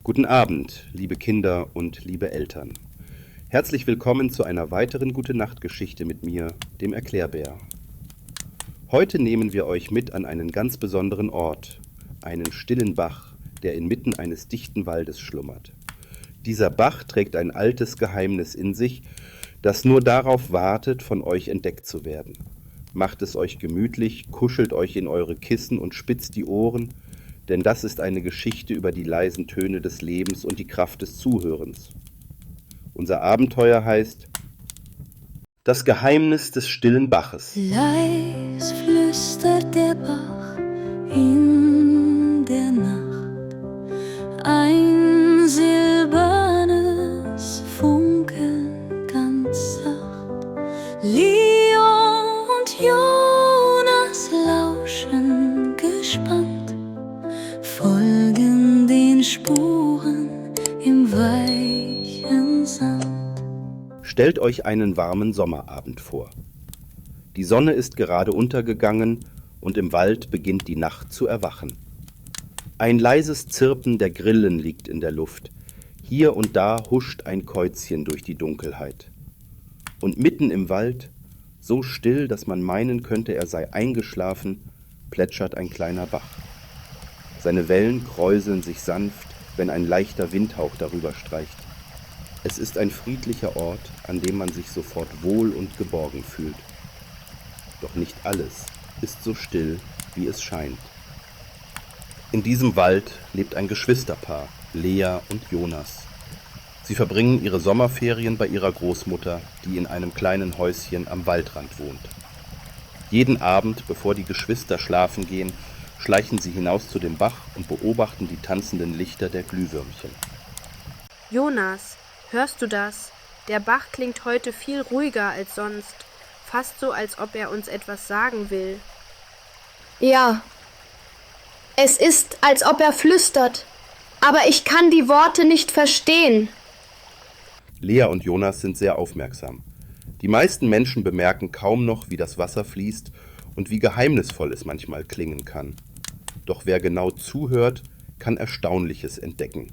Guten Abend, liebe Kinder und liebe Eltern. Herzlich willkommen zu einer weiteren Gute-Nacht-Geschichte mit mir, dem Erklärbär. Heute nehmen wir euch mit an einen ganz besonderen Ort, einen stillen Bach, der inmitten eines dichten Waldes schlummert. Dieser Bach trägt ein altes Geheimnis in sich, das nur darauf wartet, von euch entdeckt zu werden. Macht es euch gemütlich, kuschelt euch in eure Kissen und spitzt die Ohren, denn das ist eine Geschichte über die leisen Töne des Lebens und die Kraft des Zuhörens. Unser Abenteuer heißt Das Geheimnis des stillen Baches. Leis flüstert der Bach in der Nacht, ein silbernes Funkeln ganz sacht. Leo und Jonas lauschen gespannt, folgen den Spuren im weichen Sand. Stellt euch einen warmen Sommerabend vor. Die Sonne ist gerade untergegangen und im Wald beginnt die Nacht zu erwachen. Ein leises Zirpen der Grillen liegt in der Luft. Hier und da huscht ein Käuzchen durch die Dunkelheit. Und mitten im Wald, so still, dass man meinen könnte, er sei eingeschlafen, plätschert ein kleiner Bach. Seine Wellen kräuseln sich sanft, wenn ein leichter Windhauch darüber streicht. Es ist ein friedlicher Ort, an dem man sich sofort wohl und geborgen fühlt. Doch nicht alles ist so still, wie es scheint. In diesem Wald lebt ein Geschwisterpaar, Lea und Jonas. Sie verbringen ihre Sommerferien bei ihrer Großmutter, die in einem kleinen Häuschen am Waldrand wohnt. Jeden Abend, bevor die Geschwister schlafen gehen, schleichen sie hinaus zu dem Bach und beobachten die tanzenden Lichter der Glühwürmchen. Jonas, hörst du das? Der Bach klingt heute viel ruhiger als sonst, fast so, als ob er uns etwas sagen will. Ja, es ist, als ob er flüstert, aber ich kann die Worte nicht verstehen. Lea und Jonas sind sehr aufmerksam. Die meisten Menschen bemerken kaum noch, wie das Wasser fließt und wie geheimnisvoll es manchmal klingen kann. Doch wer genau zuhört, kann Erstaunliches entdecken,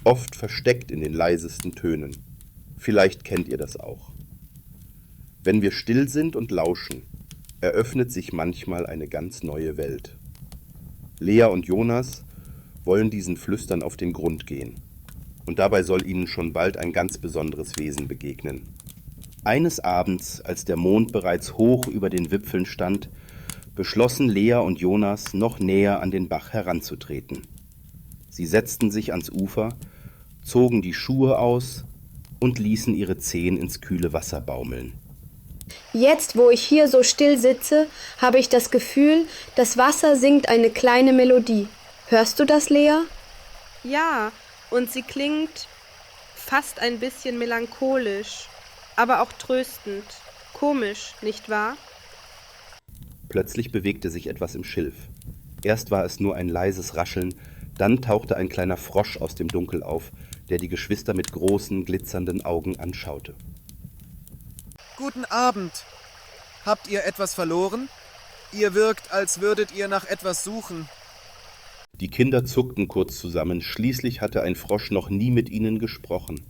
oft versteckt in den leisesten Tönen. Vielleicht kennt ihr das auch. Wenn wir still sind und lauschen, eröffnet sich manchmal eine ganz neue Welt. Lea und Jonas wollen diesen Flüstern auf den Grund gehen. Und dabei soll ihnen schon bald ein ganz besonderes Wesen begegnen. Eines Abends, als der Mond bereits hoch über den Wipfeln stand, beschlossen Lea und Jonas, noch näher an den Bach heranzutreten. Sie setzten sich ans Ufer, zogen die Schuhe aus und ließen ihre Zehen ins kühle Wasser baumeln. Jetzt, wo ich hier so still sitze, habe ich das Gefühl, das Wasser singt eine kleine Melodie. Hörst du das, Lea? Ja, und sie klingt fast ein bisschen melancholisch, aber auch tröstend. Komisch, nicht wahr? Plötzlich bewegte sich etwas im Schilf. Erst war es nur ein leises Rascheln, dann tauchte ein kleiner Frosch aus dem Dunkel auf, der die Geschwister mit großen, glitzernden Augen anschaute. Guten Abend. Habt ihr etwas verloren? Ihr wirkt, als würdet ihr nach etwas suchen. Die Kinder zuckten kurz zusammen, schließlich hatte ein Frosch noch nie mit ihnen gesprochen.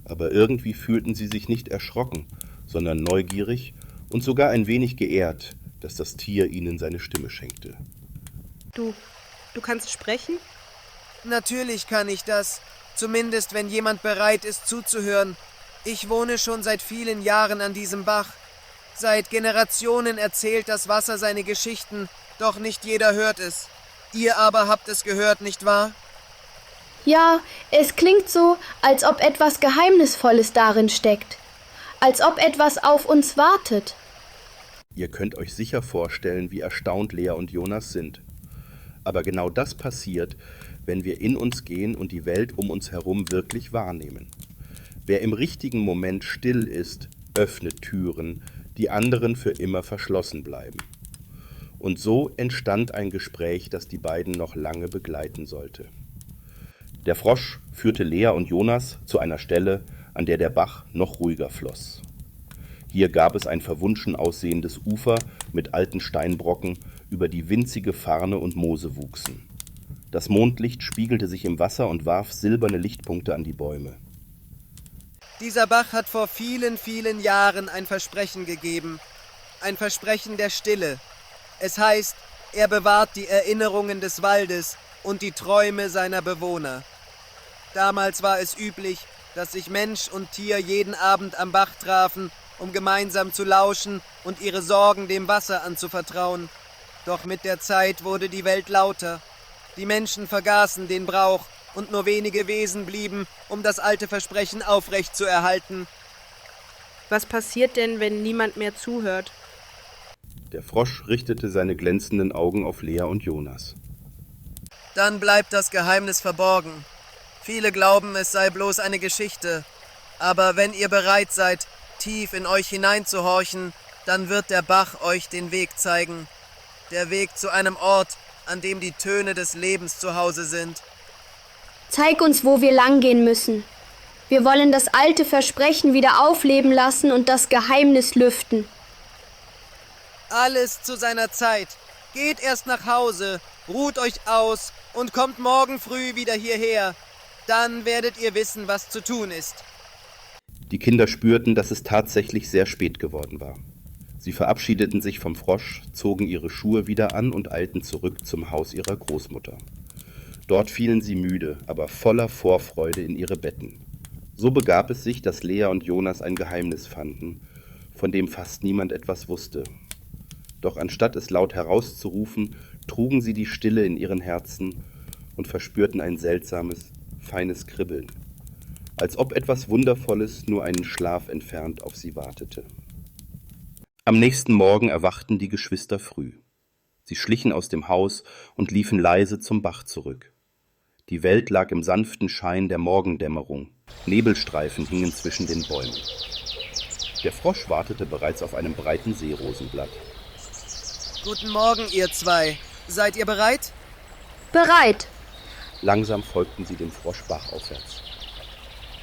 Aber irgendwie fühlten sie sich nicht erschrocken, sondern neugierig und sogar ein wenig geehrt, dass das Tier ihnen seine Stimme schenkte. Du kannst sprechen? Natürlich kann ich das, zumindest wenn jemand bereit ist zuzuhören. Ich wohne schon seit vielen Jahren an diesem Bach. Seit Generationen erzählt das Wasser seine Geschichten, doch nicht jeder hört es. Ihr aber habt es gehört, nicht wahr? Ja, es klingt so, als ob etwas Geheimnisvolles darin steckt. Als ob etwas auf uns wartet. Ihr könnt euch sicher vorstellen, wie erstaunt Lea und Jonas sind. Aber genau das passiert, wenn wir in uns gehen und die Welt um uns herum wirklich wahrnehmen. Wer im richtigen Moment still ist, öffnet Türen, die anderen für immer verschlossen bleiben. Und so entstand ein Gespräch, das die beiden noch lange begleiten sollte. Der Frosch führte Lea und Jonas zu einer Stelle, an der der Bach noch ruhiger floss. Hier gab es ein verwunschen aussehendes Ufer mit alten Steinbrocken, über die winzige Farne und Moose wuchsen. Das Mondlicht spiegelte sich im Wasser und warf silberne Lichtpunkte an die Bäume. Dieser Bach hat vor vielen, vielen Jahren ein Versprechen gegeben. Ein Versprechen der Stille. Es heißt, er bewahrt die Erinnerungen des Waldes und die Träume seiner Bewohner. Damals war es üblich, dass sich Mensch und Tier jeden Abend am Bach trafen, um gemeinsam zu lauschen und ihre Sorgen dem Wasser anzuvertrauen. Doch mit der Zeit wurde die Welt lauter. Die Menschen vergaßen den Brauch und nur wenige Wesen blieben, um das alte Versprechen aufrechtzuerhalten. Was passiert denn, wenn niemand mehr zuhört? Der Frosch richtete seine glänzenden Augen auf Lea und Jonas. Dann bleibt das Geheimnis verborgen. Viele glauben, es sei bloß eine Geschichte. Aber wenn ihr bereit seid, tief in euch hineinzuhorchen, dann wird der Bach euch den Weg zeigen. Der Weg zu einem Ort, an dem die Töne des Lebens zu Hause sind. Zeig uns, wo wir langgehen müssen. Wir wollen das alte Versprechen wieder aufleben lassen und das Geheimnis lüften. Alles zu seiner Zeit. Geht erst nach Hause, ruht euch aus und kommt morgen früh wieder hierher. Dann werdet ihr wissen, was zu tun ist. Die Kinder spürten, dass es tatsächlich sehr spät geworden war. Sie verabschiedeten sich vom Frosch, zogen ihre Schuhe wieder an und eilten zurück zum Haus ihrer Großmutter. Dort fielen sie müde, aber voller Vorfreude in ihre Betten. So begab es sich, dass Lea und Jonas ein Geheimnis fanden, von dem fast niemand etwas wusste. Doch anstatt es laut herauszurufen, trugen sie die Stille in ihren Herzen und verspürten ein seltsames, feines Kribbeln, als ob etwas Wundervolles nur einen Schlaf entfernt auf sie wartete. Am nächsten Morgen erwachten die Geschwister früh. Sie schlichen aus dem Haus und liefen leise zum Bach zurück. Die Welt lag im sanften Schein der Morgendämmerung. Nebelstreifen hingen zwischen den Bäumen. Der Frosch wartete bereits auf einem breiten Seerosenblatt. Guten Morgen, ihr zwei. Seid ihr bereit? Bereit. Langsam folgten sie dem Frosch bachaufwärts.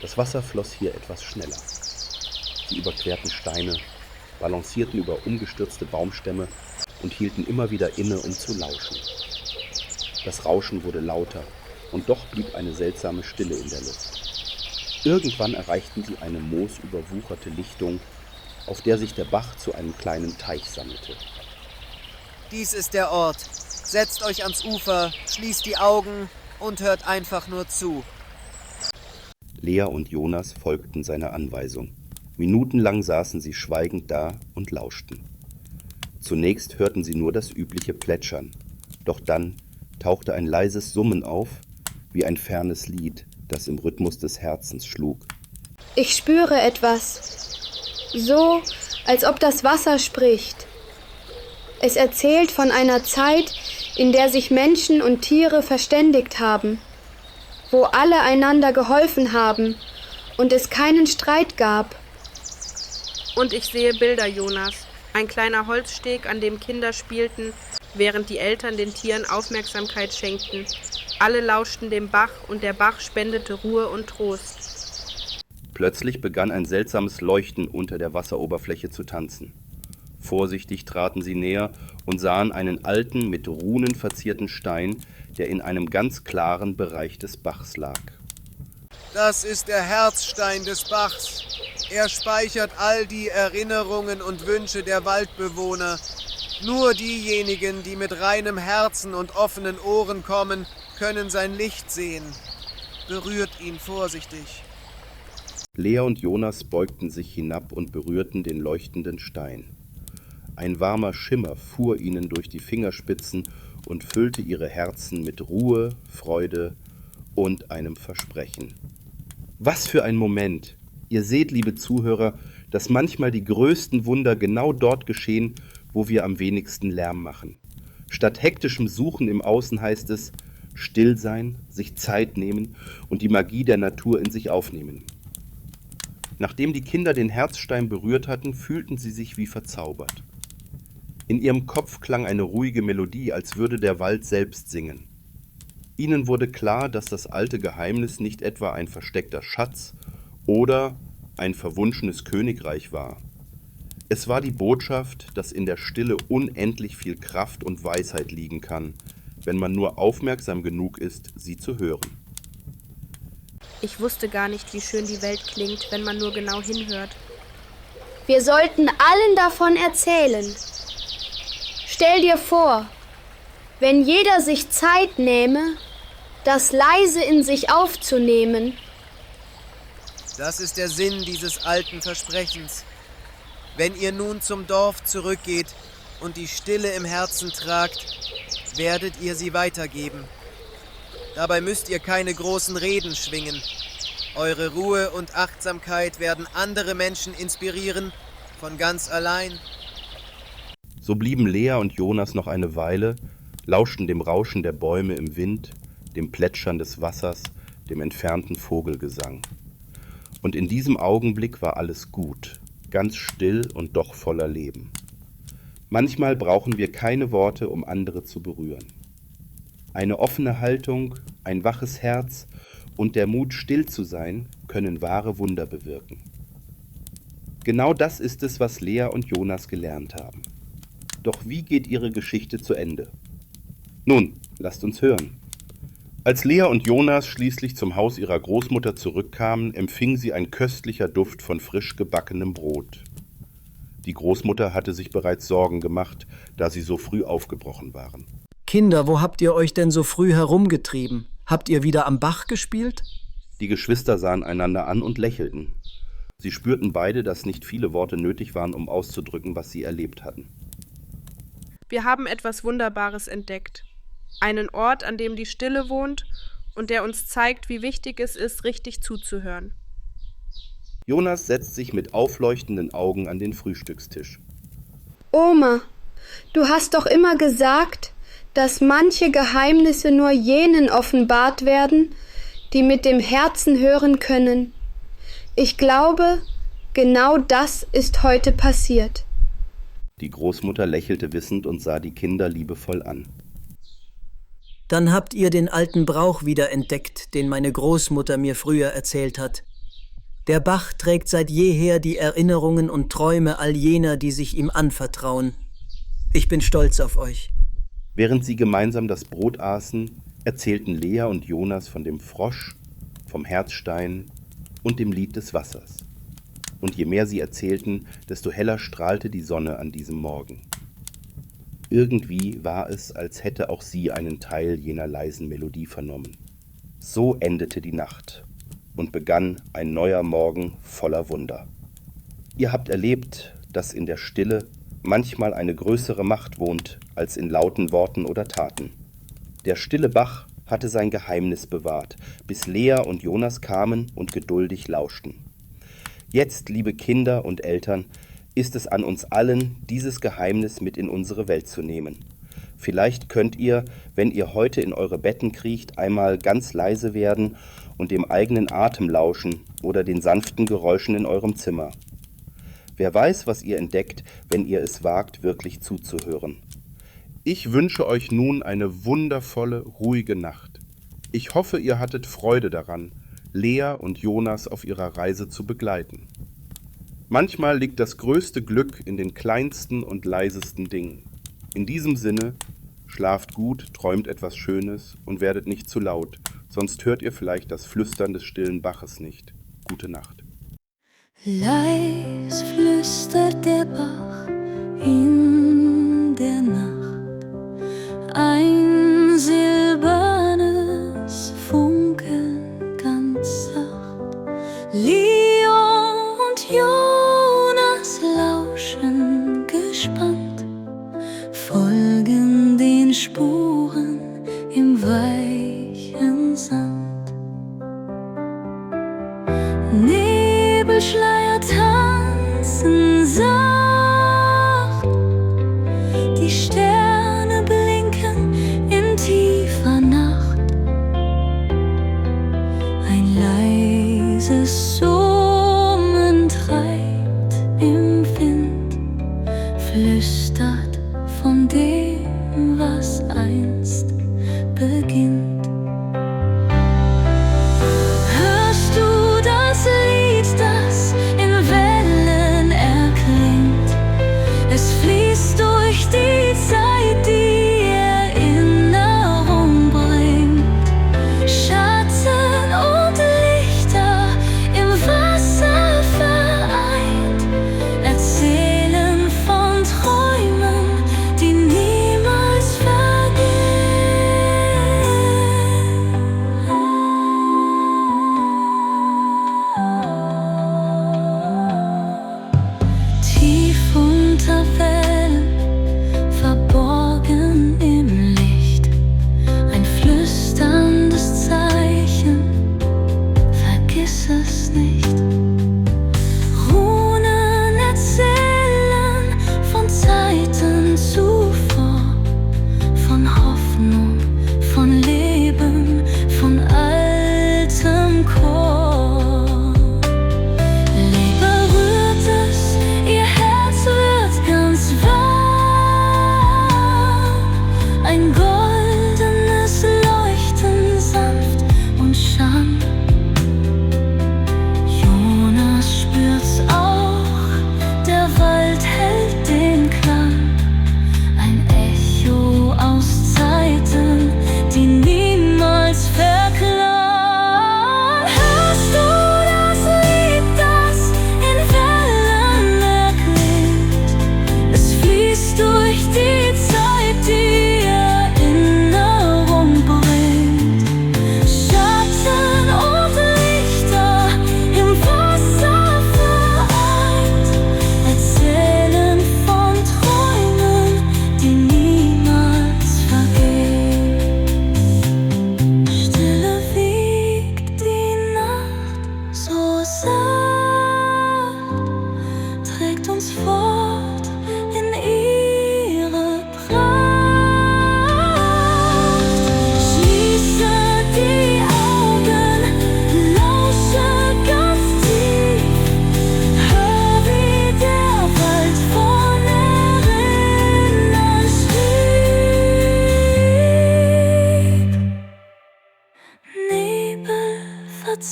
Das Wasser floss hier etwas schneller. Sie überquerten Steine, balancierten über umgestürzte Baumstämme und hielten immer wieder inne, um zu lauschen. Das Rauschen wurde lauter, und doch blieb eine seltsame Stille in der Luft. Irgendwann erreichten sie eine moosüberwucherte Lichtung, auf der sich der Bach zu einem kleinen Teich sammelte. Dies ist der Ort. Setzt euch ans Ufer, schließt die Augen und hört einfach nur zu. Lea und Jonas folgten seiner Anweisung. Minutenlang saßen sie schweigend da und lauschten. Zunächst hörten sie nur das übliche Plätschern, doch dann tauchte ein leises Summen auf, wie ein fernes Lied, das im Rhythmus des Herzens schlug. Ich spüre etwas. So, als ob das Wasser spricht. Es erzählt von einer Zeit, in der sich Menschen und Tiere verständigt haben, wo alle einander geholfen haben und es keinen Streit gab. Und ich sehe Bilder, Jonas. Ein kleiner Holzsteg, an dem Kinder spielten, während die Eltern den Tieren Aufmerksamkeit schenkten. Alle lauschten dem Bach und der Bach spendete Ruhe und Trost. Plötzlich begann ein seltsames Leuchten unter der Wasseroberfläche zu tanzen. Vorsichtig traten sie näher und sahen einen alten, mit Runen verzierten Stein, der in einem ganz klaren Bereich des Bachs lag. Das ist der Herzstein des Bachs. Er speichert all die Erinnerungen und Wünsche der Waldbewohner. Nur diejenigen, die mit reinem Herzen und offenen Ohren kommen, können sein Licht sehen. Berührt ihn vorsichtig. Lea und Jonas beugten sich hinab und berührten den leuchtenden Stein. Ein warmer Schimmer fuhr ihnen durch die Fingerspitzen und füllte ihre Herzen mit Ruhe, Freude und einem Versprechen. Was für ein Moment! Ihr seht, liebe Zuhörer, dass manchmal die größten Wunder genau dort geschehen, wo wir am wenigsten Lärm machen. Statt hektischem Suchen im Außen heißt es, still sein, sich Zeit nehmen und die Magie der Natur in sich aufnehmen. Nachdem die Kinder den Herzstein berührt hatten, fühlten sie sich wie verzaubert. In ihrem Kopf klang eine ruhige Melodie, als würde der Wald selbst singen. Ihnen wurde klar, dass das alte Geheimnis nicht etwa ein versteckter Schatz oder ein verwunschenes Königreich war. Es war die Botschaft, dass in der Stille unendlich viel Kraft und Weisheit liegen kann, wenn man nur aufmerksam genug ist, sie zu hören. Ich wusste gar nicht, wie schön die Welt klingt, wenn man nur genau hinhört. Wir sollten allen davon erzählen. Stell dir vor, wenn jeder sich Zeit nähme, das leise in sich aufzunehmen. Das ist der Sinn dieses alten Versprechens. Wenn ihr nun zum Dorf zurückgeht und die Stille im Herzen tragt, werdet ihr sie weitergeben. Dabei müsst ihr keine großen Reden schwingen. Eure Ruhe und Achtsamkeit werden andere Menschen inspirieren, von ganz allein. So blieben Lea und Jonas noch eine Weile, lauschten dem Rauschen der Bäume im Wind, dem Plätschern des Wassers, dem entfernten Vogelgesang. Und in diesem Augenblick war alles gut, ganz still und doch voller Leben. Manchmal brauchen wir keine Worte, um andere zu berühren. Eine offene Haltung, ein waches Herz und der Mut, still zu sein, können wahre Wunder bewirken. Genau das ist es, was Lea und Jonas gelernt haben. Doch wie geht ihre Geschichte zu Ende? Nun, lasst uns hören. Als Lea und Jonas schließlich zum Haus ihrer Großmutter zurückkamen, empfing sie ein köstlicher Duft von frisch gebackenem Brot. Die Großmutter hatte sich bereits Sorgen gemacht, da sie so früh aufgebrochen waren. Kinder, wo habt ihr euch denn so früh herumgetrieben? Habt ihr wieder am Bach gespielt? Die Geschwister sahen einander an und lächelten. Sie spürten beide, dass nicht viele Worte nötig waren, um auszudrücken, was sie erlebt hatten. Wir haben etwas Wunderbares entdeckt. Einen Ort, an dem die Stille wohnt und der uns zeigt, wie wichtig es ist, richtig zuzuhören. Jonas setzt sich mit aufleuchtenden Augen an den Frühstückstisch. Oma, du hast doch immer gesagt, dass manche Geheimnisse nur jenen offenbart werden, die mit dem Herzen hören können. Ich glaube, genau das ist heute passiert. Die Großmutter lächelte wissend und sah die Kinder liebevoll an. Dann habt ihr den alten Brauch wieder entdeckt, den meine Großmutter mir früher erzählt hat. Der Bach trägt seit jeher die Erinnerungen und Träume all jener, die sich ihm anvertrauen. Ich bin stolz auf euch. Während sie gemeinsam das Brot aßen, erzählten Lea und Jonas von dem Frosch, vom Herzstein und dem Lied des Wassers. Und je mehr sie erzählten, desto heller strahlte die Sonne an diesem Morgen. Irgendwie war es, als hätte auch sie einen Teil jener leisen Melodie vernommen. So endete die Nacht und begann ein neuer Morgen voller Wunder. Ihr habt erlebt, dass in der Stille manchmal eine größere Macht wohnt als in lauten Worten oder Taten. Der stille Bach hatte sein Geheimnis bewahrt, bis Lea und Jonas kamen und geduldig lauschten. Jetzt, liebe Kinder und Eltern, ist es an uns allen, dieses Geheimnis mit in unsere Welt zu nehmen. Vielleicht könnt ihr, wenn ihr heute in eure Betten kriecht, einmal ganz leise werden und dem eigenen Atem lauschen oder den sanften Geräuschen in eurem Zimmer. Wer weiß, was ihr entdeckt, wenn ihr es wagt, wirklich zuzuhören. Ich wünsche euch nun eine wundervolle, ruhige Nacht. Ich hoffe, ihr hattet Freude daran, Lea und Jonas auf ihrer Reise zu begleiten. Manchmal liegt das größte Glück in den kleinsten und leisesten Dingen. In diesem Sinne, schlaft gut, träumt etwas Schönes und werdet nicht zu laut, sonst hört ihr vielleicht das Flüstern des stillen Baches nicht. Gute Nacht. Leis flüstert der Bach in der Nacht, ein silbernes Funkeln ganz sacht. Leo und Jonas lauschen gespannt, folgen den Spuren im weichen Sand. Nebelschleier tanzen sacht, die Sterne blinken in tiefer Nacht. Ein leises Summen treibt im Wind, flüstert von dem, was einst beginnt. Hörst du das Lied, das in Wellen erklingt? Es fließt durch die Zeit, die Erinnerung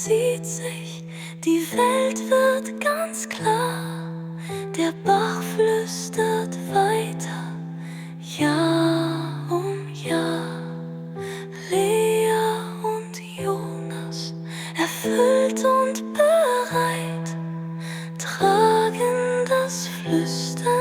zieht sich, die Welt wird ganz klar. Der Bach flüstert weiter, Jahr um Jahr. Lea und Jonas, erfüllt und bereit, tragen das Flüstern